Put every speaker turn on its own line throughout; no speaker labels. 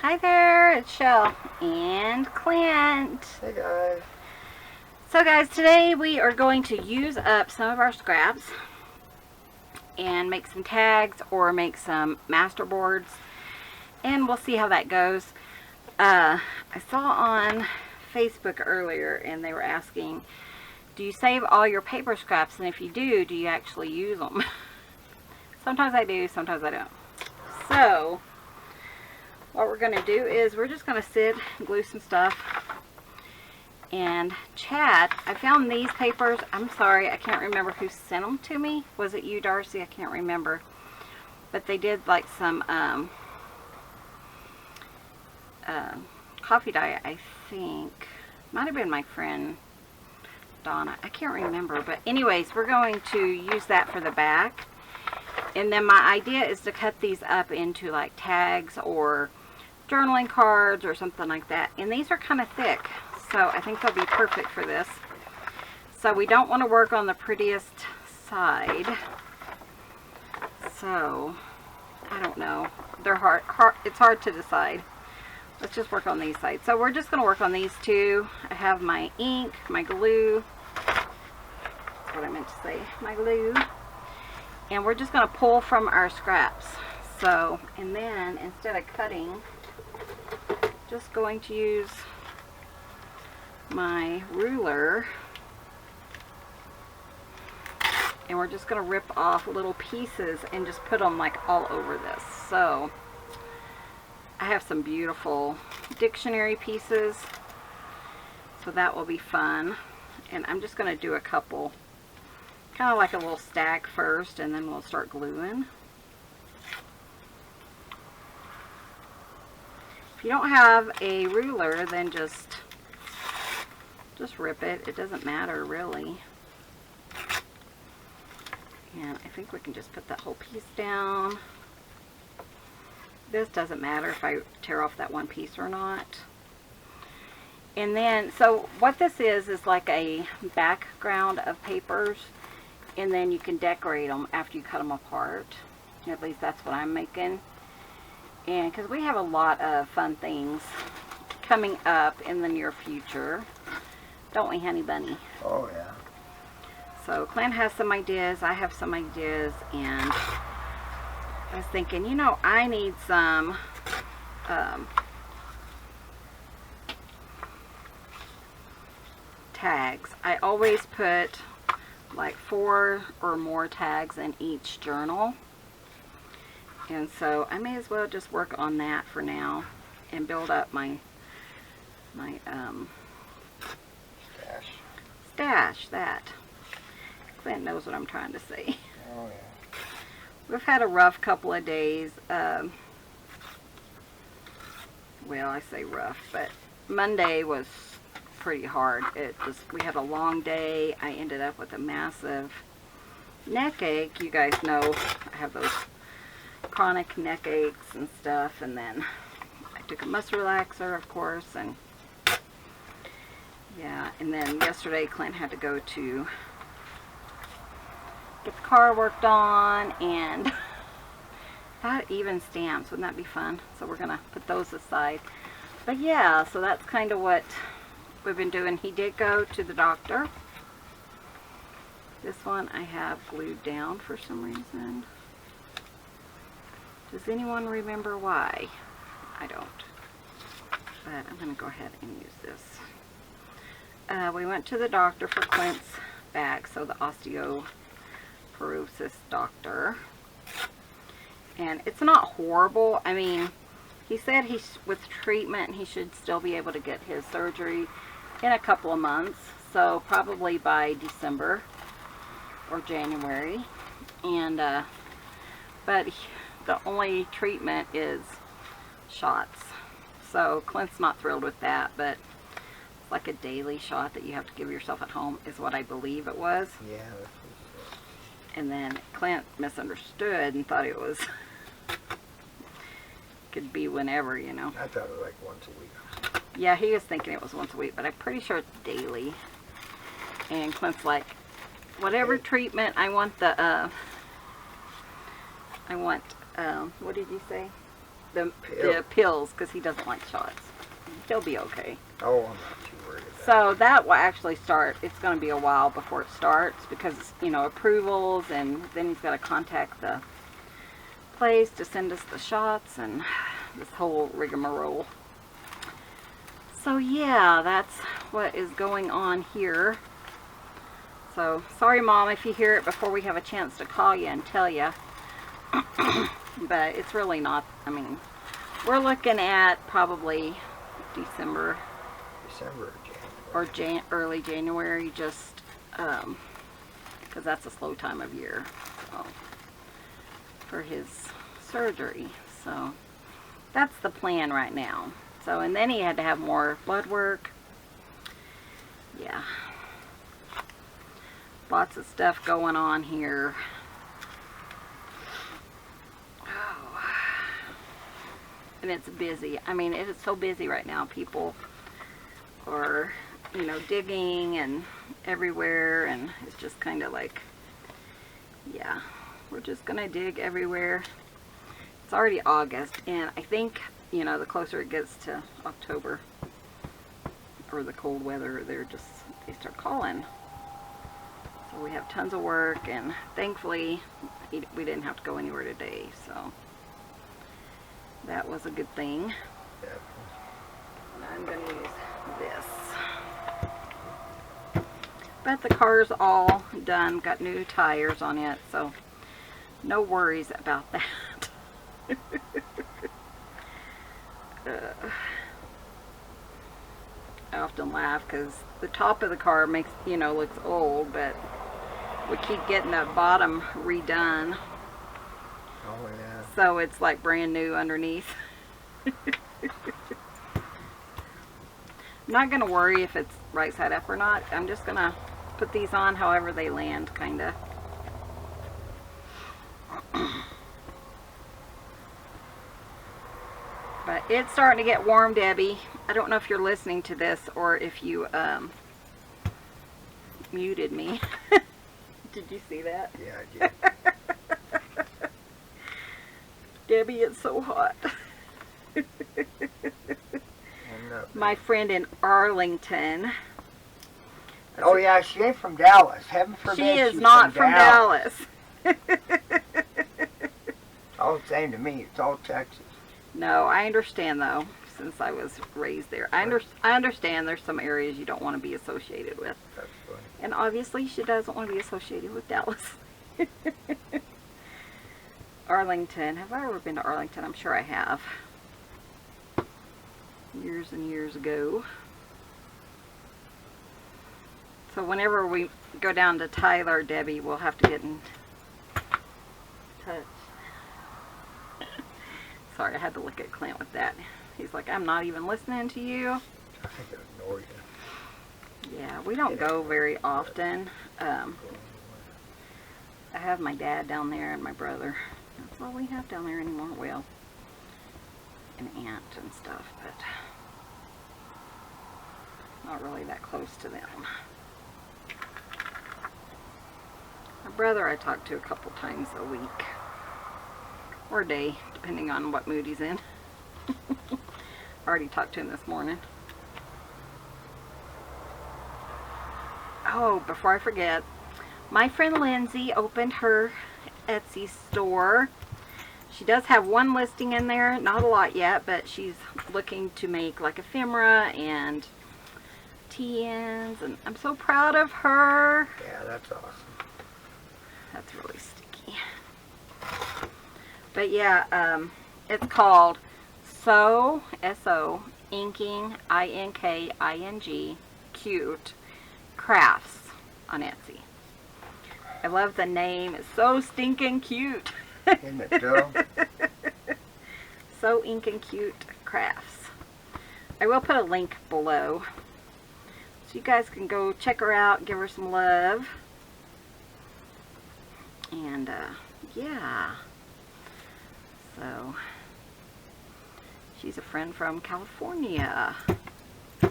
Hi there, it's Chelle and Clint.
Hey guys.
So guys, today we are going to use up some of our scraps and make some tags or make some masterboards, and we'll see how that goes. I saw on Facebook earlier and they were asking, do you save all your paper scraps, and if you do you actually use them? Sometimes I do, sometimes I don't. So what we're going to do is we're just going to sit and glue some stuff and chat. I found these papers. I'm sorry, I can't remember who sent them to me. Was it you, Darcy? I can't remember. But they did like some coffee dye, I think. Might have been my friend Donna. I can't remember. But anyways, we're going to use that for the back. And then my idea is to cut these up into like tags or journaling cards or something like that. And these are kind of thick, so I think they'll be perfect for this. So we don't want to work on the prettiest side. So I don't know. They're hard. It's hard to decide. Let's just work on these sides. So we're just going to work on these two. I have my ink, my glue. That's what I meant to say. My glue. And we're just going to pull from our scraps. So, and then instead of cutting, just going to use my ruler, and we're just going to rip off little pieces and just put them like all over this. So I have some beautiful dictionary pieces, so that will be fun. And I'm just going to do a couple, kind of like a little stack first, and then we'll start gluing. If you don't have a ruler, then just rip it. It doesn't matter really. And I think we can just put that whole piece down. This doesn't matter if I tear off that one piece or not. And then, so what this is like a background of papers, and then you can decorate them after you cut them apart. At least that's what I'm making. And because we have a lot of fun things coming up in the near future, don't we, honey bunny?
Oh yeah.
So Clint has some ideas, I have some ideas, and I was thinking, you know, I need some tags. I always put like 4 or more tags in each journal. And so I may as well just work on that for now and build up my stash. That Clint knows what I'm trying to say.
Oh yeah.
We've had a rough couple of days. Well, I say rough, but Monday was pretty hard. We had a long day. I ended up with a massive neck ache. You guys know I have those chronic neck aches and stuff, and then I took a muscle relaxer, of course, and yeah, and then yesterday Clint had to go to get the car worked on, and that even stamps. Wouldn't that be fun? So we're gonna put those aside. But yeah, so that's kind of what we've been doing. He did go to the doctor. This one I have glued down for some reason. Does anyone remember why? I don't. But I'm going to go ahead and use this. We went to the doctor for Clint's back, so the osteoporosis doctor. And it's not horrible. I mean, he said with treatment he should still be able to get his surgery in a couple of months. So probably by December or January. And but the only treatment is shots. So Clint's not thrilled with that, but it's like a daily shot that you have to give yourself at home is what I believe it was.
Yeah, that's what it said.
And then Clint misunderstood and thought it was could be whenever, you know.
I thought it was like once a week.
Yeah, he was thinking it was once a week, but I'm pretty sure it's daily. And Clint's like, whatever treatment, I want the what did you say? the
Pill.
pills because he doesn't like shots. He'll be okay.
Oh, I'm not too worried about
So that will actually start. It's going to be a while before it starts because, you know, approvals, and then he's got to contact the place to send us the shots and this whole rigmarole. So yeah, that's what is going on here. So sorry, Mom, if you hear it before we have a chance to call you and tell you. But it's really not, I mean, we're looking at probably December
December or January.
or early January, just because that's a slow time of year, so, for his surgery. So that's the plan right now. So, and then he had to have more blood work. Yeah, lots of stuff going on here. Oh, and it's busy. I mean, it is so busy right now. People are, you know, digging and everywhere, and it's just kind of like, yeah, we're just gonna dig everywhere. It's already August, and I think, you know, the closer it gets to October or the cold weather, they start calling. So we have tons of work, and thankfully we didn't have to go anywhere today, so that was a good thing.
Yeah.
And I'm gonna use this. But the car's all done, got new tires on it, so no worries about that. I often laugh because the top of the car makes, you know, looks old, but we keep getting the bottom redone,
Oh, yeah.
so it's like brand new underneath. I'm not gonna worry if it's right side up or not. I'm just gonna put these on however they land, kinda. But it's starting to get warm, Debbie. I don't know if you're listening to this or if you muted me. Did you see that?
Yeah, I did.
Debbie, it's so hot. My
My
friend in Arlington.
Oh, yeah, she ain't from Dallas. Heaven forbid
She is
she's
not from Dallas.
All the same to me. It's all Texas.
No, I understand though, since I was raised there. I understand there's some areas you don't want to be associated with.
That's funny.
And obviously she doesn't want to be associated with Dallas. Arlington. Have I ever been to Arlington? I'm sure I have. Years and years ago. So whenever we go down to Tyler, Debbie, we'll have to get in touch. Sorry, I had to look at Clint with that. He's like, I'm not even listening to you.
I think I ignore you.
Yeah, we don't go very often. I have my dad down there and my brother. That's all we have down there anymore. Well, an aunt and stuff, but not really that close to them. My brother I talk to a couple times a week. Or a day, depending on what mood he's in. I already talked to him this morning. Oh, before I forget, my friend Lindsay opened her Etsy store. She does have one listing in there, not a lot yet, but she's looking to make like ephemera and tea-ins, and I'm so proud of her.
Yeah, that's awesome.
That's really sticky. But yeah, it's called So, S-O, Inking, I-N-K-I-N-G, Cute, Crafts on Etsy. I love the name. It's so stinking cute.
Isn't it, Joe?
So Inking Cute Crafts. I will put a link below, so you guys can go check her out, give her some love. And, yeah. So, she's a friend from California.
Another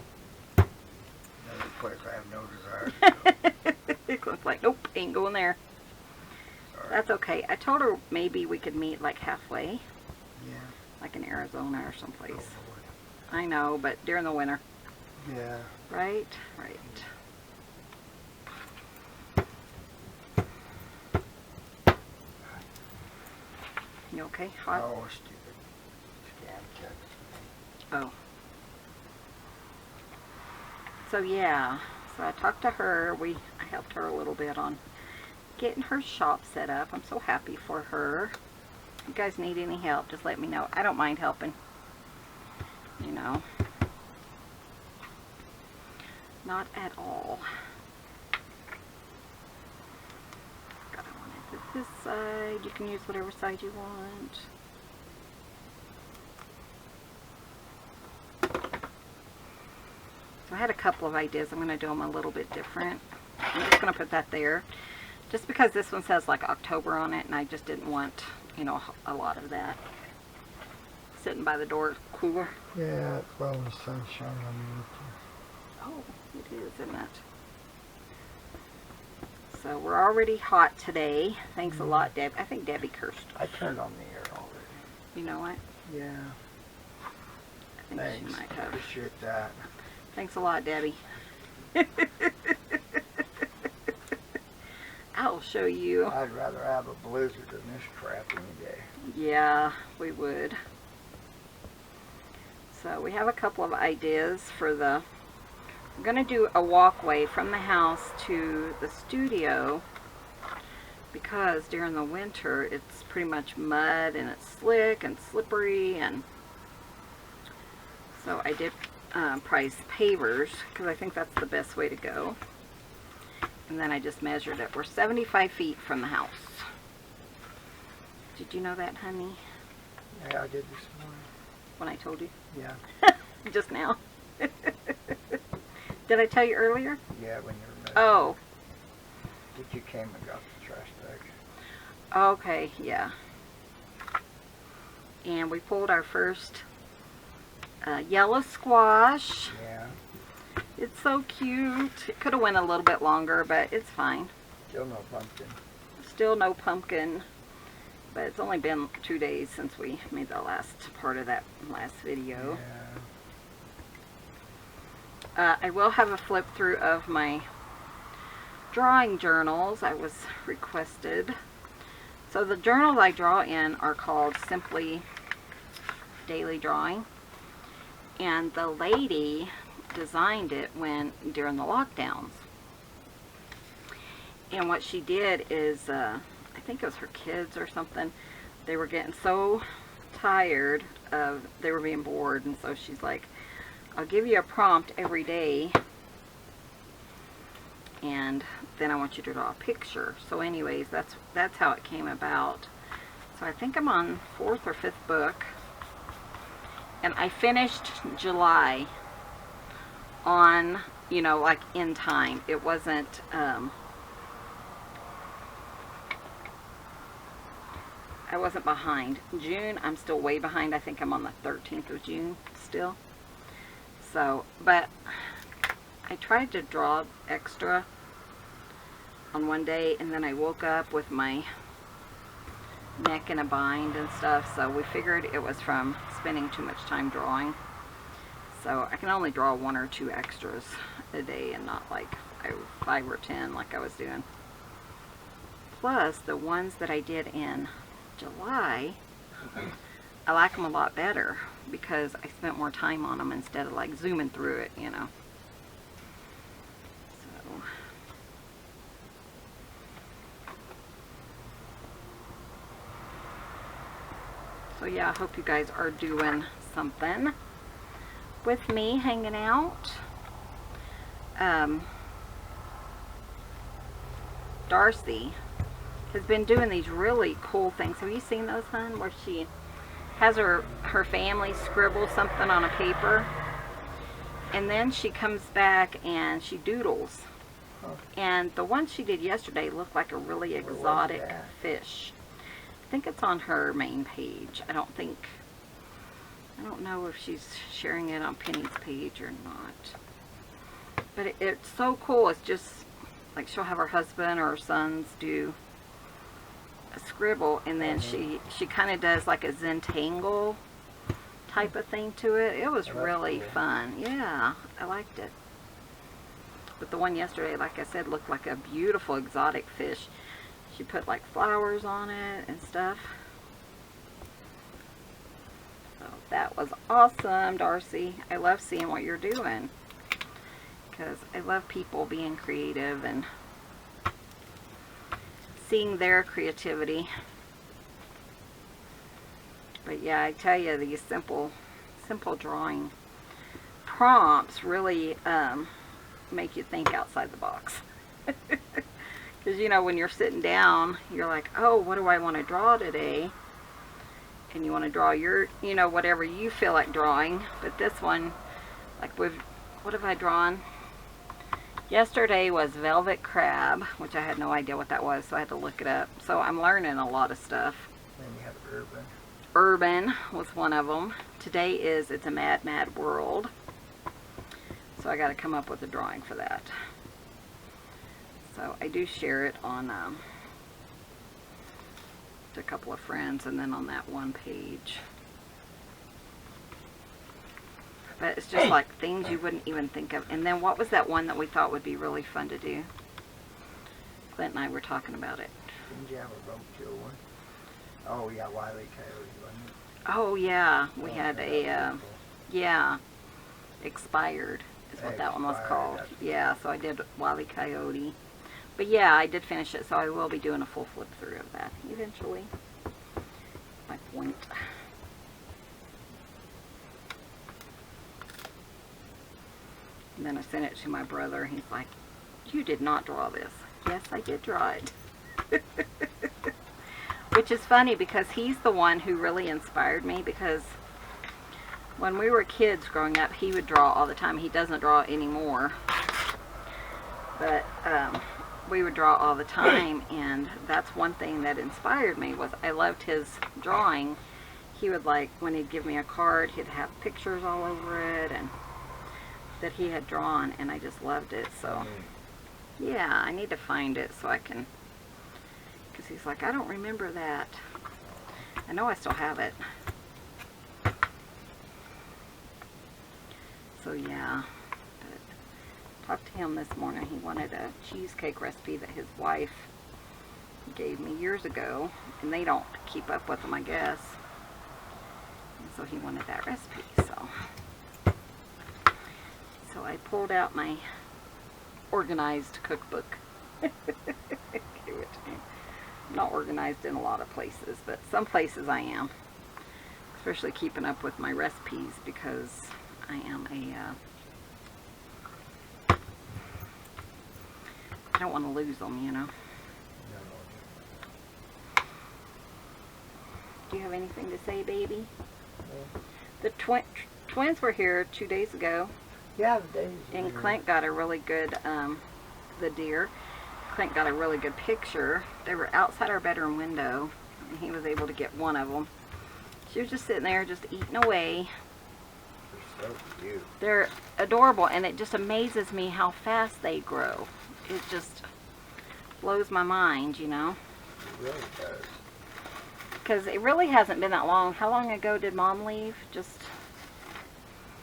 place I have no desire to go.
Clint's like, nope, ain't going there.
Sorry.
That's okay. I told her maybe we could meet like halfway.
Yeah.
like in Arizona or someplace.
Oh, Lord.
I know, but during the winter.
Yeah.
Right? Right. You okay? Hot?
Oh, stupid. Scam text.
Oh. So yeah, so I talked to her. I helped her a little bit on getting her shop set up. I'm so happy for her. If you guys need any help, just let me know. I don't mind helping. You know. Not at all. God, I want it to this side. You can use whatever side you want. So I had a couple of ideas. I'm going to do them a little bit different. I'm just going to put that there. Just because this one says like October on it, and I just didn't want, you know, a lot of that. Sitting by the door cooler.
Yeah, it's well when the sun's shining on you.
Oh, it is, isn't it? So we're already hot today. Thanks a lot, Deb. I think Debbie cursed.
I turned on the air already.
You know what?
Yeah.
I think
Thanks.
she might have.
Appreciate that.
Thanks a lot, Debbie. I'll show you.
I'd rather have a blizzard than this crap any day.
Yeah, we would. So we have a couple of ideas for the... I'm going to do a walkway from the house to the studio because during the winter it's pretty much mud and it's slick and slippery, and so I did price pavers because I think that's the best way to go. And then I just measured it. We're 75 feet from the house. Did you know that, honey?
Yeah, I did this morning.
When I told you?
Yeah.
Just now. Did I tell you earlier?
Yeah, when you were measuring.
Oh.
Did you came and got the trash bags?
Okay, yeah. And we pulled our first yellow squash.
Yeah.
It's so cute. It could have went a little bit longer, but it's fine.
Still no pumpkin.
Still no pumpkin. But it's only been 2 days since we made the last part of that last video.
Yeah.
I will have a flip through of my drawing journals. I was requested. So the journals I draw in are called Simply Daily Drawing. And the lady designed it during the lockdowns. And what she did is, I think it was her kids or something, they were getting so tired they were being bored, and so she's like, I'll give you a prompt every day, and then I want you to draw a picture. So anyways, that's how it came about. So I think I'm on 4th or 5th book, and I finished July on, you know, like in time. It wasn't, I wasn't behind. June, I'm still way behind. I think I'm on the 13th of June still. So, but I tried to draw extra on one day, and then I woke up with my neck in a bind and stuff, so we figured it was from spending too much time drawing. So I can only draw 1 or 2 extras a day and not like 5 or 10 like I was doing. Plus, the ones that I did in July, I like them a lot better because I spent more time on them instead of like zooming through it, you know. So yeah, I hope you guys are doing something with me, hanging out. Darcy has been doing these really cool things. Have you seen those, hon? Where she has her family scribble something on a paper, and then she comes back and she doodles. And the one she did yesterday looked like a really exotic fish. I think it's on her main page. I don't know if she's sharing it on Penny's page or not. But it's so cool. It's just like she'll have her husband or her sons do a scribble, and then she kind of does like a Zentangle type of thing to it. It was
Oh, that's
really
cool.
fun. Yeah, I liked it. But the one yesterday, like I said, looked like a beautiful exotic fish. She put like flowers on it and stuff. So that was awesome, Darcy. I love seeing what you're doing, because I love people being creative and seeing their creativity. But yeah, I tell you, these simple drawing prompts really make you think outside the box. Because, you know, when you're sitting down, you're like, oh, what do I want to draw today? And you want to draw your, you know, whatever you feel like drawing. But this one, like, what have I drawn? Yesterday was velvet crab, which I had no idea what that was, so I had to look it up. So I'm learning a lot of stuff.
Then you have urban.
Urban was one of them. Today is It's a Mad, Mad World. So I got to come up with a drawing for that. So I do share it on to a couple of friends and then on that one page. But it's just like things you wouldn't even think of. And then what was that one that we thought would be really fun to do? Clint and I were talking about it.
Didn't you have a roadkill one? Oh yeah, Wile E. Coyote, wasn't it?
Oh yeah, we had
that
a,
was cool.
yeah, Expired is what that one was
Expired,
called.
that's
Yeah, so I did Wile E. Coyote. But yeah, I did finish it, so I will be doing a full flip through of that eventually. My point. And then I sent it to my brother. He's like, you did not draw this. Yes, I did draw it. Which is funny because he's the one who really inspired me, because when we were kids growing up, he would draw all the time. He doesn't draw anymore. But we would draw all the time, and that's one thing that inspired me, was I loved his drawing. He would, like, when he'd give me a card, he'd have pictures all over it and that he had drawn, and I just loved it. So yeah, I need to find it so I can, because he's like, I don't remember that. I know I still have it. So yeah, but talked to him this morning. He wanted a cheesecake recipe that his wife gave me years ago, and they don't keep up with them, I guess. And so he wanted that recipe. So I pulled out my organized cookbook. Give it to me. I'm not organized in a lot of places, but some places I am. Especially keeping up with my recipes, because I am I don't want to lose them, you know. Do you have anything to say, baby?
No.
The twins were here 2 days ago.
Yeah, the days.
And Clint got a really good, the deer, Clint got a really good picture. They were outside our bedroom window, and he was able to get one of them. She was just sitting there, just eating away.
They're so cute.
They're adorable, and it just amazes me how fast they grow. It just blows my mind, you know.
It really does.
Because it really hasn't been that long. How long ago did Mom leave? Just,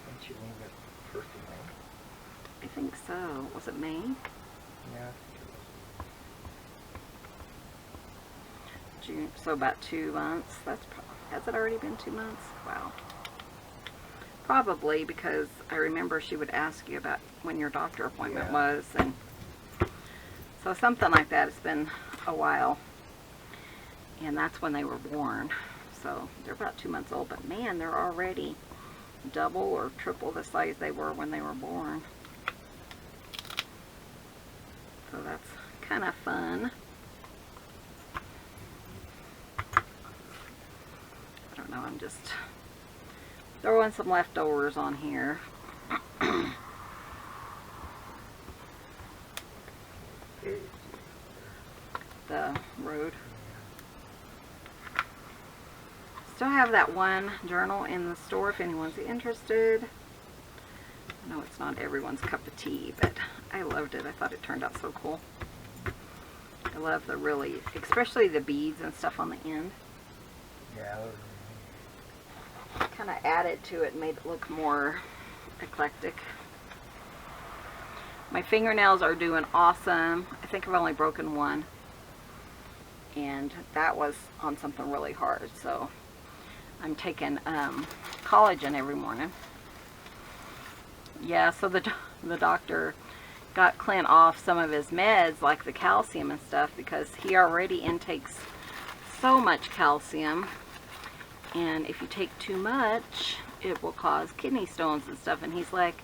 Didn't you leave it first of May?
I think so. Was it May?
Yeah.
June. So about 2 months. Has it already been 2 months? Wow. Probably, because I remember she would ask you about when your doctor appointment was, and so something like that. It's been a while, and that's when they were born. So they're about 2 months old, but man, they're already double or triple the size they were when they were born. So that's kind of fun. I don't know, I'm just throwing some leftovers on here. The road. Still have that one journal in the store if anyone's interested. I know it's not everyone's cup of tea, but I loved it. I thought it turned out so cool. I love the really, especially the beads and stuff on the end.
Yeah.
kind of added to it and made it look more eclectic. My fingernails are doing awesome. I think I've only broken one. And that was on something really hard. So I'm taking collagen every morning. Yeah, so the doctor got Clint off some of his meds, like the calcium and stuff, because he already intakes so much calcium. And if you take too much, it will cause kidney stones and stuff. And he's like,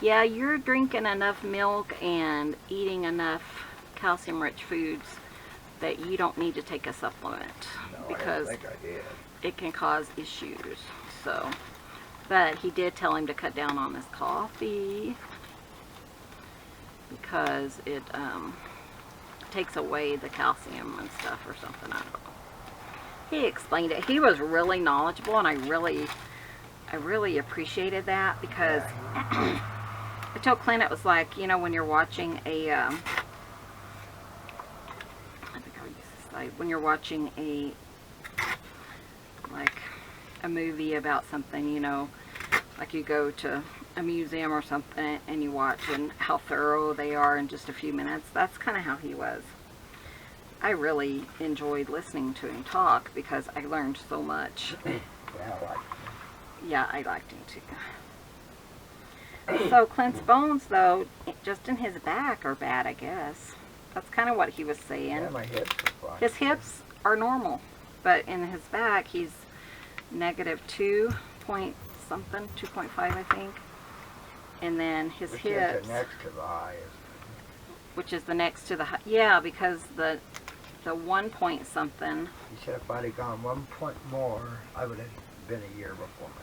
yeah, you're drinking enough milk and eating enough calcium-rich foods that you don't need to take a supplement, because
I think I did.
it can cause issues. So, but he did tell him to cut down on his coffee because it takes away the calcium and stuff or something. I don't know. He explained it. He was really knowledgeable, and I really appreciated that, because I told Clint it was like, you know, when you're watching a I think I'll use this slide. When you're watching a movie about something, you know, like you go to a museum or something and you watch and how thorough they are in just a few minutes. That's kind of how he was. I really enjoyed listening to him talk because I learned so much. Yeah, I liked him too. So Clint's bones, though, just in his back are bad, I guess. That's kind of what he was saying.
Yeah, my hips are fine.
His hips are normal, but in his back, he's negative 2 point something, 2.5, I think. And then his hips,
is the next to the highest.
which is the next to the yeah, because the 1 point something.
He said if I'd have gone 1 point more, I would have been a year before my.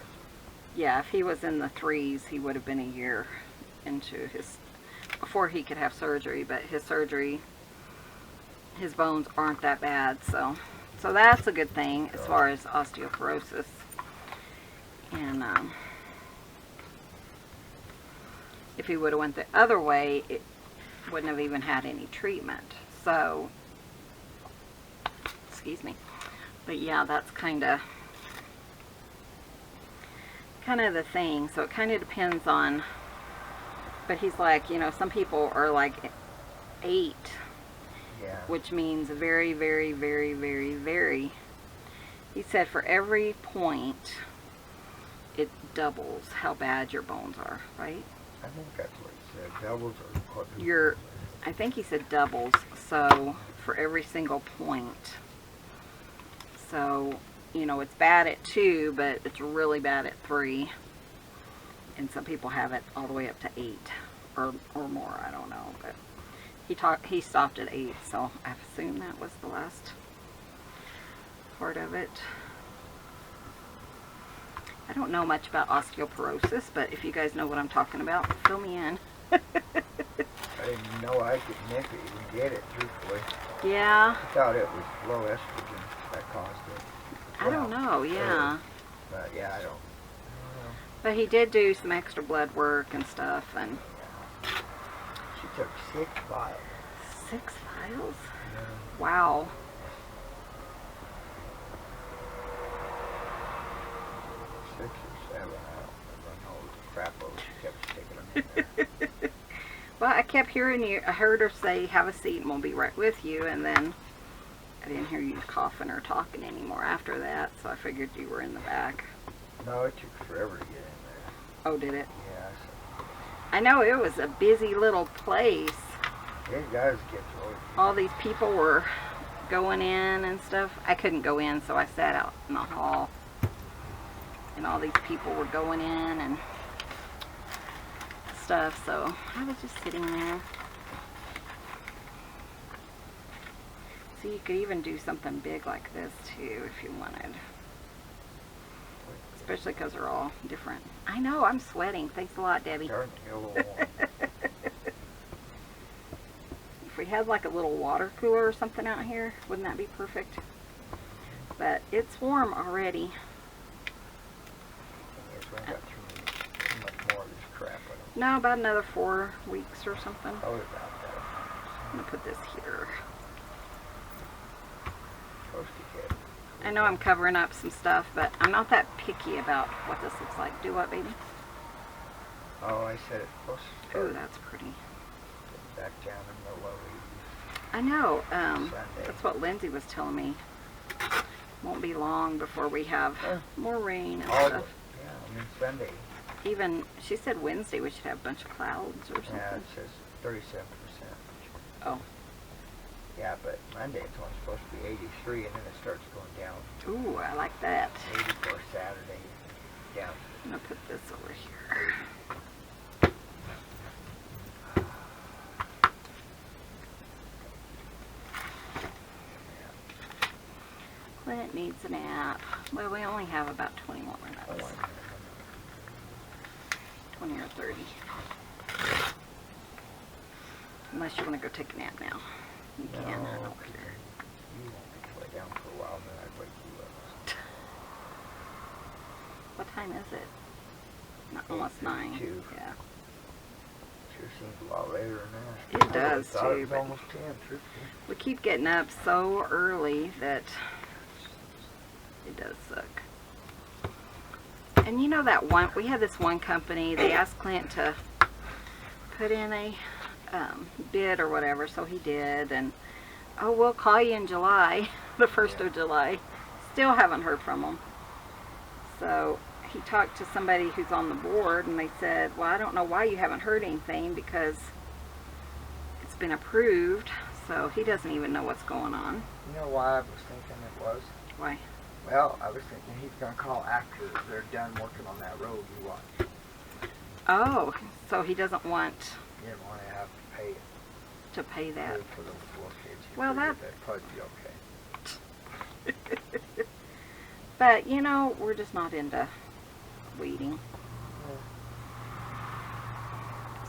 Yeah, if he was in the 3s, he would have been a year into before he could have surgery. But his surgery, his bones aren't that bad, so that's a good thing as far as osteoporosis. And if he would have went the other way, it wouldn't have even had any treatment. So, excuse me. But yeah, that's kind of the thing. So it kind of depends on, but he's like, you know, some people are like 8,
Yeah.
which means very, very, very, very, very. He said for every point, it doubles how bad your bones are, right?
I think that's what he said. Doubles or quadruples.
I think he said doubles, so for every single point. So, you know, it's bad at 2, but it's really bad at 3. And some people have it all the way up to 8 or more, I don't know. But he stopped at 8, so I assume that was the last part of it. I don't know much about osteoporosis, but if you guys know what I'm talking about, fill me in.
I didn't know I could make it even get it, truthfully.
Yeah.
I thought it was low estrogen that caused it.
I don't know, yeah.
But yeah, I don't know.
But he did do some extra blood work and stuff, and
She took 6 vials.
6 vials?
Yeah.
Wow.
Six or 7, I don't know the crap load she kept sticking them in there.
Well, I kept hearing I heard her say, have a seat and we'll be right with you, and then I didn't hear you coughing or talking anymore after that, so I figured you were in the back.
No, it took forever to get in there.
Oh, did it?
Yeah,
I know it was a busy little place.
it does get really.
All these people were going in and stuff. I couldn't go in, so I sat out in the hall. And all these people were going in and stuff, so I was just sitting there. So you could even do something big like this too if you wanted. Especially because they're all different. I know, I'm sweating. Thanks a lot, Debbie.
Starting to get a little warm.
If we had like a little water cooler or something out here, wouldn't that be perfect? But it's warm already.
Yes, we ain't got too much more of this crap in them.
No, about another 4 weeks or something.
Probably about that.
I'm going to put this here.
Supposed to get
I know I'm covering up some stuff, but I'm not that picky about what this looks like. Do what, baby?
Oh, I said it's supposed to start
Ooh, that's pretty.
back down in the low 80s.
I know.
Sunday.
That's what Lindsay was telling me. Won't be long before we have more rain and
Oh,
stuff.
yeah, I mean Sunday.
Even, she said Wednesday we should have a bunch of clouds or something.
Yeah, it says 37%.
Oh.
Yeah, but Monday it's only supposed to be 83, and then it starts going down.
Ooh, I like that.
84 Saturday, down.
I'm going to put this over here. Clint needs a nap. Well, we only have about 20 more minutes. 20 or 30. Unless you want to go take a nap now. You can. I don't care.
You won't lay down for a while, then I'd wake you up.
What time is it? Almost 9.
8:52.
Yeah.
Sure seems a lot later than that.
It does,
I thought
too,
it was
but
almost 10, truthfully.
we keep getting up so early that it does suck. And you know that one, we had this one company, they asked Clint to put in a bid or whatever, so he did, and oh, we'll call you in July, the 1st of July. Still haven't heard from him. So he talked to somebody who's on the board, and they said, well, I don't know why you haven't heard anything, because it's been approved, so he doesn't even know what's going on.
You know why I was thinking it was?
Why?
Well, I was thinking he's going to call after they're done working on that road you watch.
Oh, so he doesn't want
You didn't want to have to pay it.
to pay that.
For those little kids. He
Well,
figured
that-
that'd probably be okay.
But, you know, we're just not into weeding.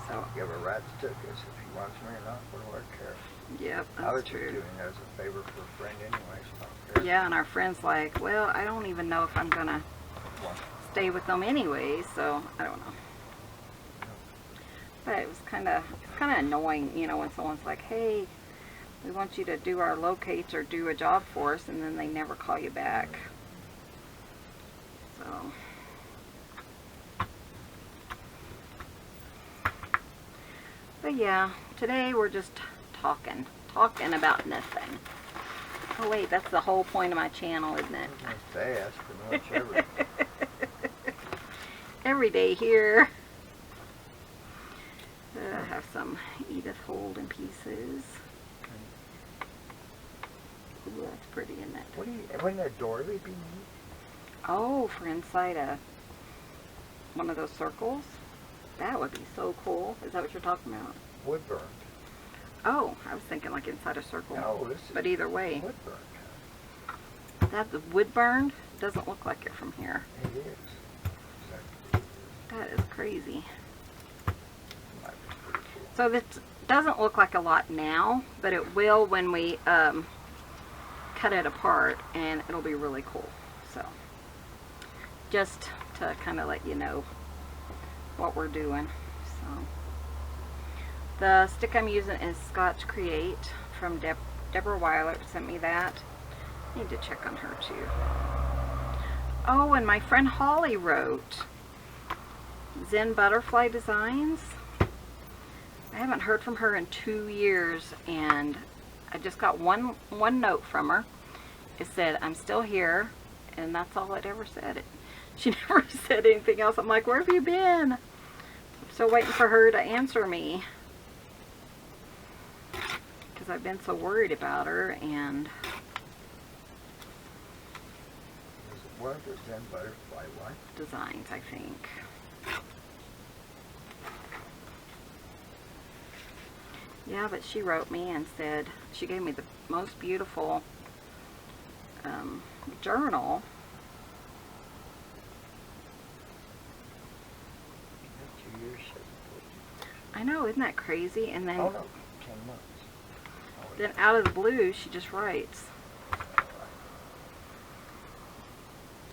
So,
Give a rat's tuchus if he wants me or not. What do I care?
yep,
I was
that's
just
true.
doing it as a favor for a friend anyway, so I don't care.
Yeah, and our friend's like, well, I don't even know if I'm going to stay with them anyway, so I don't know. But it was kind of annoying, you know, when someone's like, hey, we want you to do our locates or do a job for us, and then they never call you back. So, but yeah, today we're just talking about nothing. Oh wait, that's the whole point of my channel, isn't it?
I was going to say, ask pretty much everything.
Every day here. I have some Edith Holden pieces. Ooh, that's pretty, isn't it?
Wouldn't a doily be neat?
Oh, for inside one of those circles? That would be so cool. Is that what you're talking about?
Wood burned.
Oh, I was thinking like inside a circle.
No, this is
But either way,
wood burned.
that the wood burned doesn't look like it from here.
It is. Exactly.
That is crazy.
Might be pretty cool.
So this doesn't look like a lot now, but it will when we cut it apart, and it'll be really cool. So just to kind of let you know what we're doing. So the stick I'm using is Scotch Create from Deborah Weiler sent me that. Need to check on her too. Oh, and my friend Holly wrote Zen Butterfly Designs. I haven't heard from her in 2 years, and I just got one note from her. It said, I'm still here, and that's all it ever said. She never said anything else. I'm like, where have you been? I'm still waiting for her to answer me, because I've been so worried about her. And
What is Zen Butterfly what?
Designs, I think. Yeah, but she wrote me and said, she gave me the most beautiful journal.
That's 2 years.
I know, isn't that crazy? And then,
Oh no, 10 months. Oh,
then out of the blue, she just writes.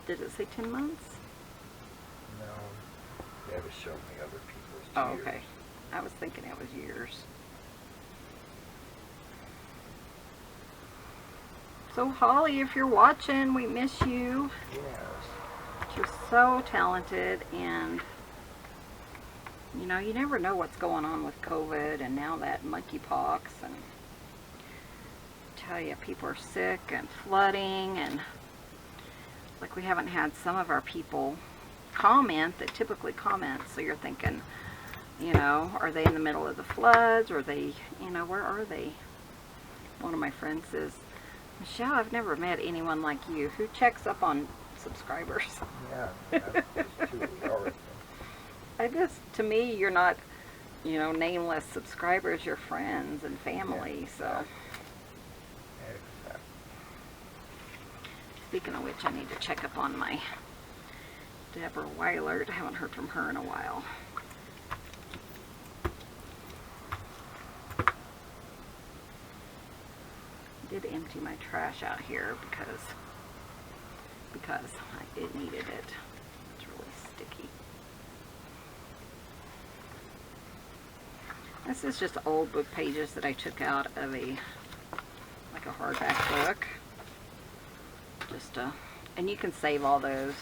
Did it say 10 months?
No, they haven't shown me other people's
Oh,
years.
okay. I was thinking it was years. So Holly, if you're watching, we miss you.
Yes.
You're so talented, and you know, you never know what's going on with COVID and now that monkeypox, and I tell you, people are sick and flooding, and like we haven't had some of our people comment that typically comment, so you're thinking, you know, are they in the middle of the floods, or are they, you know, where are they? One of my friends says, Michelle, I've never met anyone like you who checks up on subscribers.
Yeah, that's just too horrible.
I guess to me, you're not, you know, nameless subscribers, you're friends and family,
Yeah,
so.
Exactly.
Speaking of which, I need to check up on my Deborah Weilert. I haven't heard from her in a while. I did empty my trash out here because it needed it. It's really sticky. This is just old book pages that I took out of like a hardback book. And you can save all those.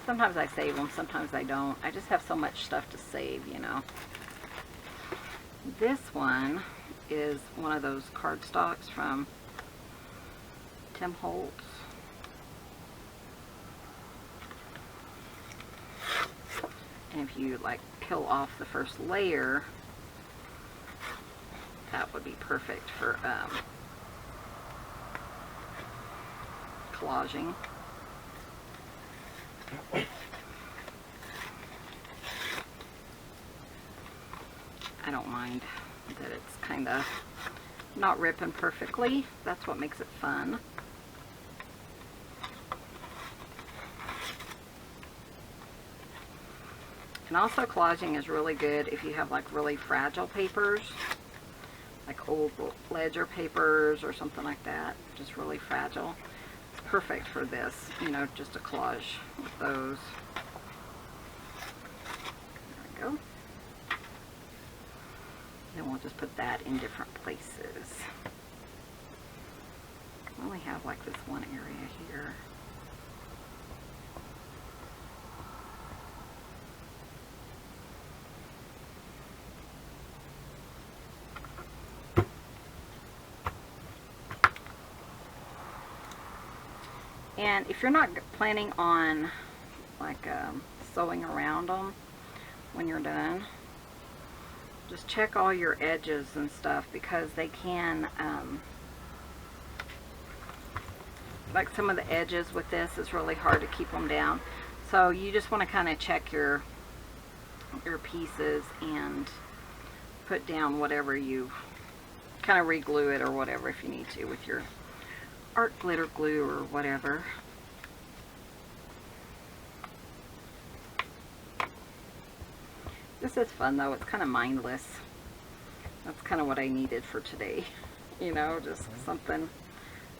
Sometimes I save them, sometimes I don't. I just have so much stuff to save, you know. This one is one of those cardstocks from Tim Holtz. And if you like peel off the first layer, that would be perfect for collaging. I don't mind that it's kind of not ripping perfectly. That's what makes it fun. And also collaging is really good if you have like really fragile papers, like old ledger papers or something like that, just really fragile. It's perfect for this, you know, just a collage with those. There we go. Then we'll just put that in different places. I only have like this one area here. And if you're not planning on like sewing around them when you're done, just check all your edges and stuff, because they can, like some of the edges with this is really hard to keep them down. So you just want to kind of check your pieces and put down whatever you kind of re-glue it or whatever if you need to with your art glitter glue or whatever. This is fun though, it's kind of mindless. That's kind of what I needed for today. You know, just something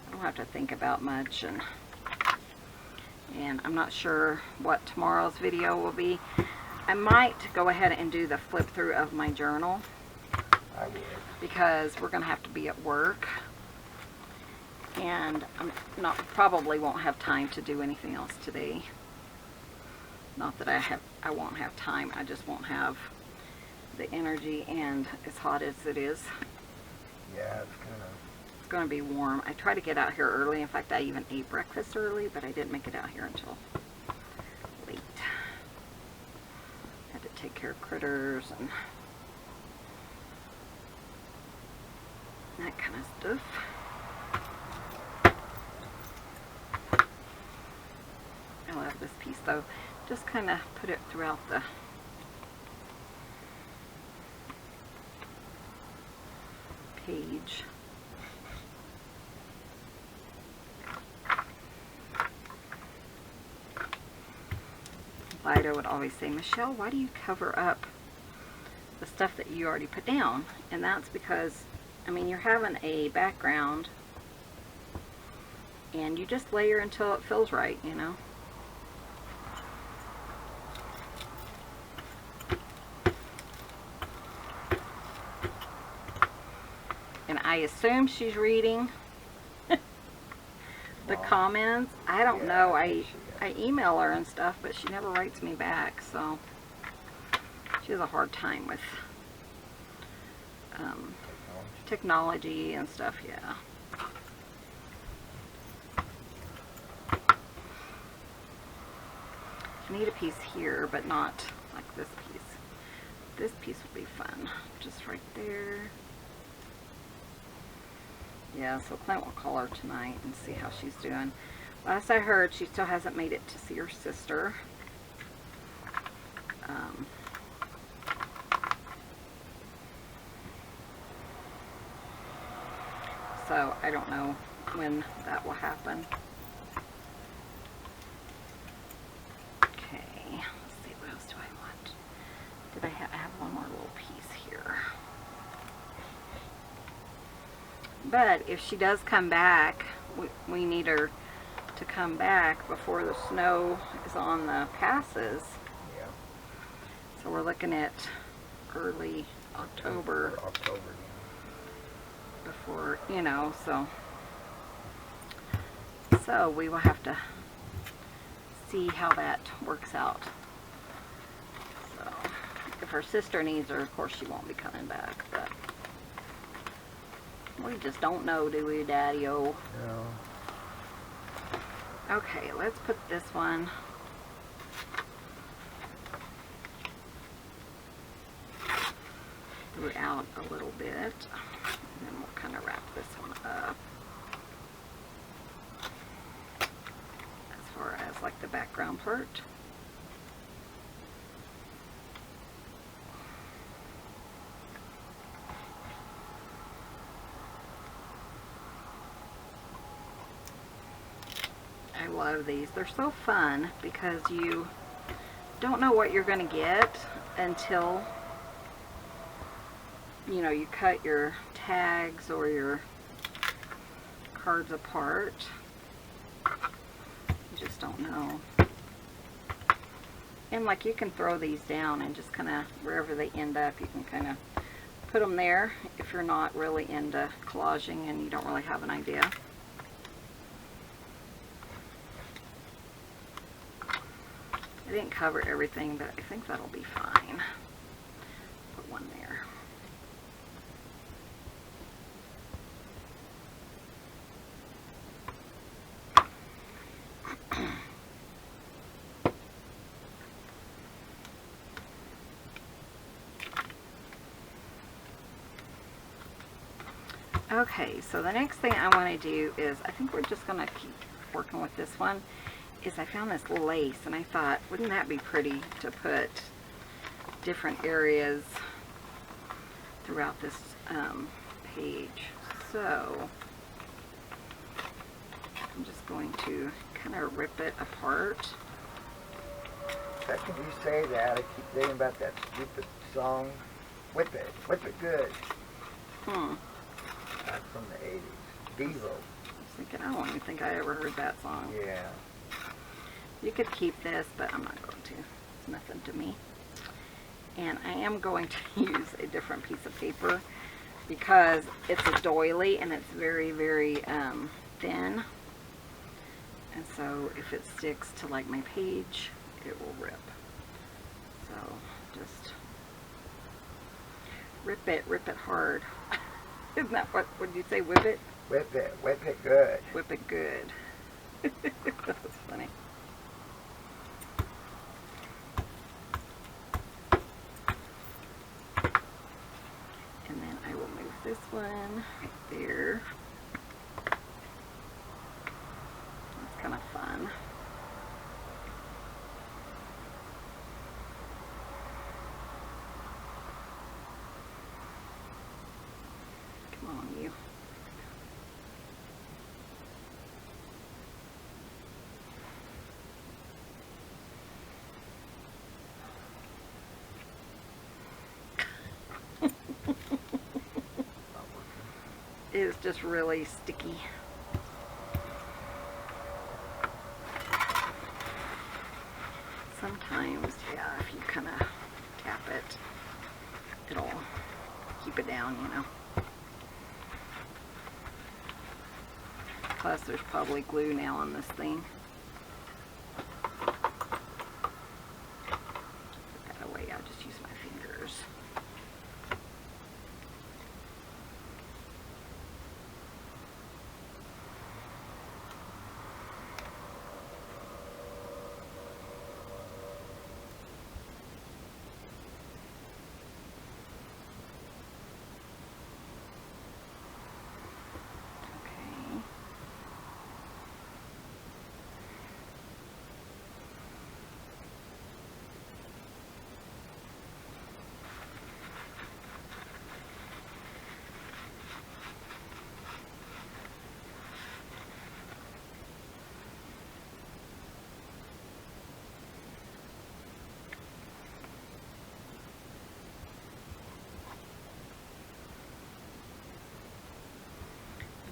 I don't have to think about much, and I'm not sure what tomorrow's video will be. I might go ahead and do the flip through of my journal.
I would.
Because we're gonna have to be at work, and probably won't have time to do anything else today. Not that I won't have time, I just won't have the energy, and as hot as it is,
Yeah,
it's gonna be warm. I try to get out here early. In fact, I even ate breakfast early, but I didn't make it out here until late. Had to take care of critters and that kind of stuff. I love this piece though. Just kind of put it throughout the page. Lido would always say, Michelle, why do you cover up the stuff that you already put down? And that's because, I mean, you're having a background and you just layer until it feels right, you know. And I assume she's reading. the
Mom?
comments. I don't
Yeah,
know.
I
I
think she does.
email her and stuff, but she never writes me back, so she has a hard time with technology and stuff, yeah. I need a piece here, but not like this piece. This piece would be fun. Just right there. Yeah, so Clint will call her tonight and see how she's doing. Last I heard, she still hasn't made it to see her sister. So I don't know when that will happen. Okay, let's see, what else do I want? Did I have one more little piece here? But if she does come back, we need her to come back before the snow is on the passes.
Yeah.
So we're looking at early October
Or October,
before, you know, so we will have to see how that works out. So if her sister needs her, of course she won't be coming back, but we just don't know, do we, Daddy-o?
No.
Okay, let's put this one throughout a little bit, and then we'll kind of wrap this one up as far as like the background part. I love these. They're so fun because you don't know what you're going to get until, you know, you cut your tags or your cards apart. You just don't know. And like, you can throw these down and just kind of, wherever they end up, you can kind of put them there if you're not really into collaging and you don't really have an idea. I didn't cover everything, but I think that'll be fine. Put one there. Okay, so the next thing I want to do is, I think we're just going to keep working with this one, is I found this lace and I thought, wouldn't that be pretty to put different areas throughout this page. So I'm just going to kind of rip it apart.
How can you say that? I keep thinking about that stupid song, Whip It Good. That's from the 80s. Devo.
I was thinking, I don't even think I ever heard that song.
Yeah.
You could keep this, but I'm not going to. It's nothing to me. And I am going to use a different piece of paper because it's a doily and it's very, very thin. And so if it sticks to like my page, it will rip. So just rip it hard. Isn't that what would you say, whip it?
Whip it good.
Whip it good. That's funny. And then I will move this one right there. That's kind of fun. Come on, you. It is just really sticky. Sometimes, yeah, if you kind of tap it, it'll keep it down, you know. Plus, there's probably glue now on this thing. Put that away. I'll just use my fingers.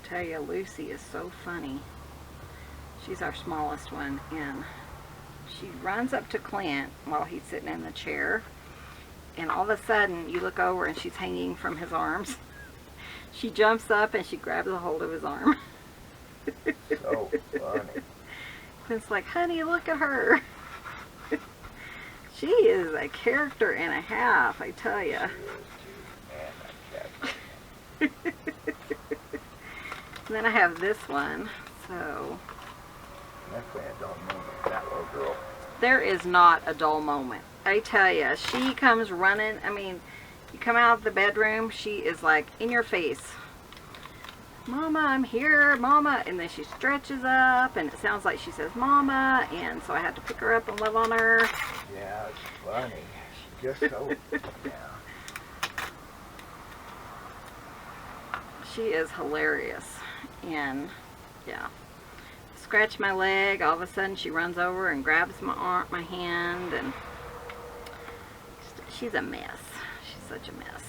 Tell you, Lucy is so funny. She's our smallest one, and she runs up to Clint while he's sitting in the chair, and all of a sudden you look over and she's hanging from his arms. She jumps up and she grabs a hold of his arm.
So funny.
Clint's like, honey, look at her. She is a character and a half, I tell you. And then I have this one, so
Definitely a dull moment, that little girl.
there is not a dull moment. I tell you, she comes running. I mean, you come out of the bedroom, she is like in your face. Mama, I'm here, Mama. And then she stretches up, and it sounds like she says Mama, and so I had to pick her up and love on her.
Yeah, it's funny. She's just so, yeah.
She is hilarious. And yeah, scratch my leg, all of a sudden she runs over and grabs my arm, my hand, and she's a mess. She's such a mess.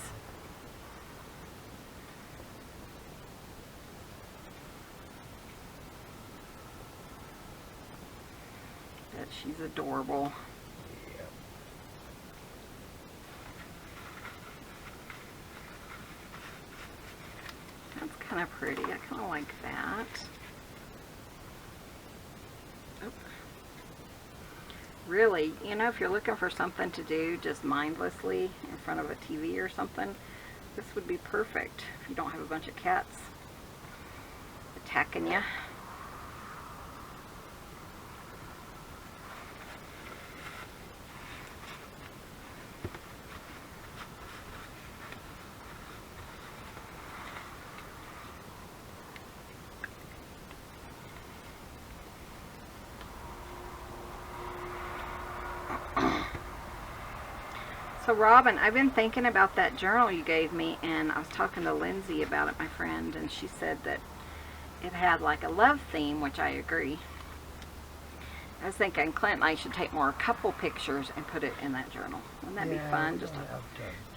But she's adorable.
Yeah.
That's kind of pretty. I kind of like that. Oh. Really, you know, if you're looking for something to do just mindlessly in front of a TV or something, this would be perfect if you don't have a bunch of cats attacking you. So Robin, I've been thinking about that journal you gave me, and I was talking to Lindsay about it, my friend, and she said that it had like a love theme, which I agree. I was thinking Clint and I should take more couple pictures and put it in that journal. Wouldn't that be fun?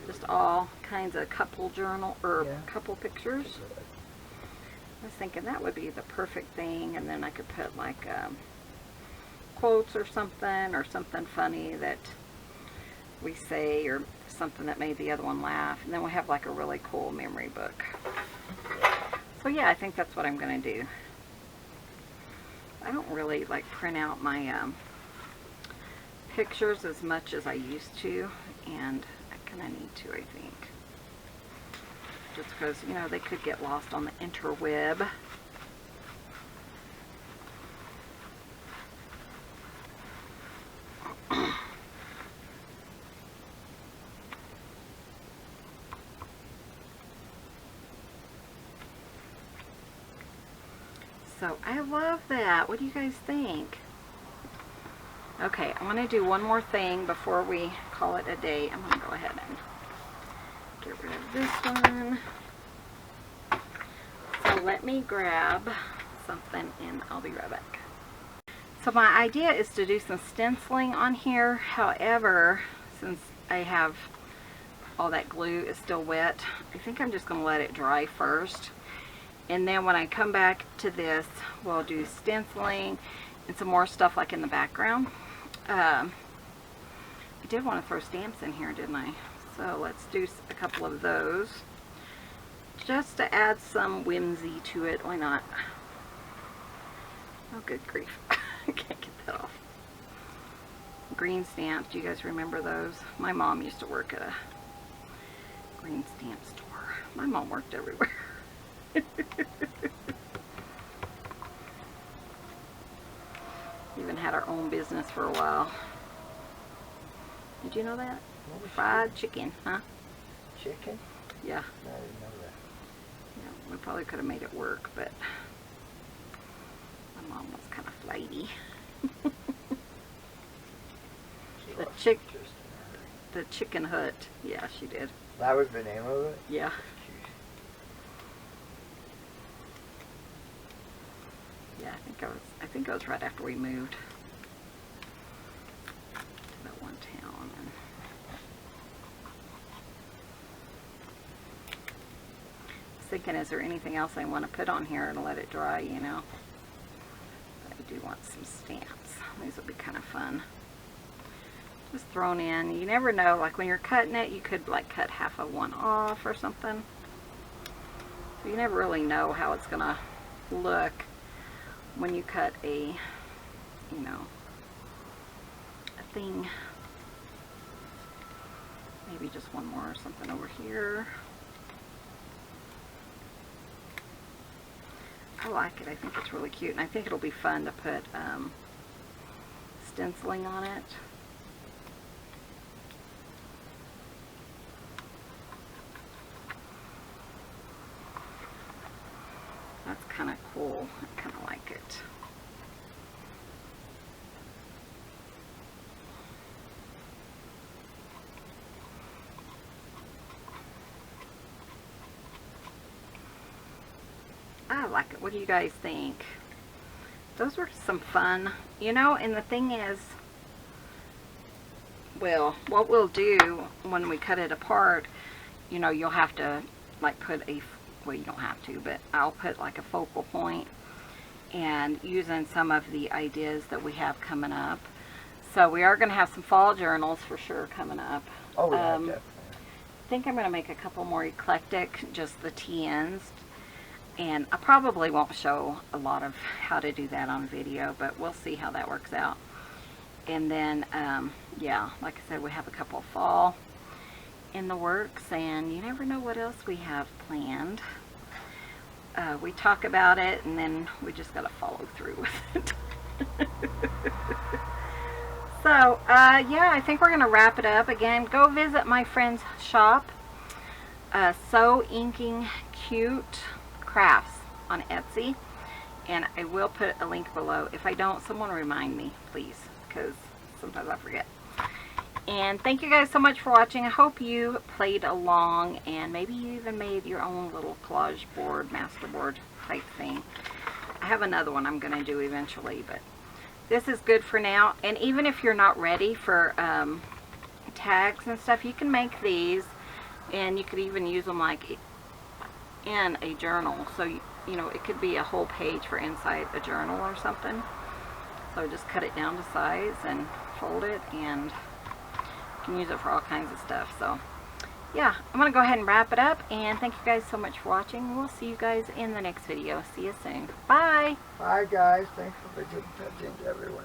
Just all kinds of couple journal or couple pictures. I was thinking that would be the perfect thing, and then I could put like quotes or something funny that we say, or something that made the other one laugh, and then we have like a really cool memory book. So yeah, I think that's what I'm gonna do. I don't really like print out my pictures as much as I used to, and I kind of need to, I think, just because, you know, they could get lost on the interweb. So I love that. What do you guys think? Okay, I'm going to do one more thing before we call it a day. I'm going to go ahead and get rid of this one. So let me grab something and I'll be right back. So my idea is to do some stenciling on here. However, since I have all that glue is still wet, I think I'm just going to let it dry first. And then when I come back to this, we'll do stenciling and some more stuff like in the background. I did want to throw stamps in here, didn't I? So let's do a couple of those, just to add some whimsy to it. Why not? Oh, good grief. I can't get that off. Green stamps. Do you guys remember those? My mom used to work at a green stamp store. My mom worked everywhere. Even had our own business for a while. Did you know that? Fried chicken, huh?
Chicken?
Yeah.
No, I didn't know that.
Yeah, we probably could have made it work, but my mom was kind of flighty. The chicken hut. Yeah, she did.
That was the name of it?
Yeah. Yeah, I think it was right after we moved to that one town. And I was thinking, is there anything else I want to put on here and let it dry, you know? But I do want some stamps. These will be kind of fun. Just thrown in. You never know, like when you're cutting it, you could like cut half of one off or something. So you never really know how it's gonna look when you cut a, you know, a thing. Maybe just one more or something over here. I like it. I think it's really cute, and I think it'll be fun to put stenciling on it. That's kind of cool. I kind of like it. I like it. What do you guys think? Those were some fun, you know, and the thing is, well, what we'll do when we cut it apart, you know, you'll have to like put a, well, you don't have to, but I'll put like a focal point and using some of the ideas that we have coming up. So we are going to have some fall journals for sure coming up.
Oh, yeah, definitely.
I think I'm going to make a couple more eclectic, just the TNs. And I probably won't show a lot of how to do that on video, but we'll see how that works out. And then, yeah, like I said, we have a couple fall in the works, and you never know what else we have planned. We talk about it, and then we just got to follow through with it. So, yeah, I think we're going to wrap it up. Again, go visit my friend's shop, So Inking Cute Crafts on Etsy, and I will put a link below. If I don't, someone remind me, please, because sometimes I forget. And thank you guys so much for watching. I hope you played along, and maybe you even made your own little collage board, master board type thing. I have another one I'm going to do eventually, but this is good for now. And even if you're not ready for tags and stuff, you can make these, and you could even use them like in a journal. So, you know, it could be a whole page for inside a journal or something. So just cut it down to size and fold it, and can use it for all kinds of stuff. So yeah, I'm gonna go ahead and wrap it up, and thank you guys so much for watching. We'll see you guys in the next video. See you soon. Bye.
Bye, guys. Thanks for visiting, everyone.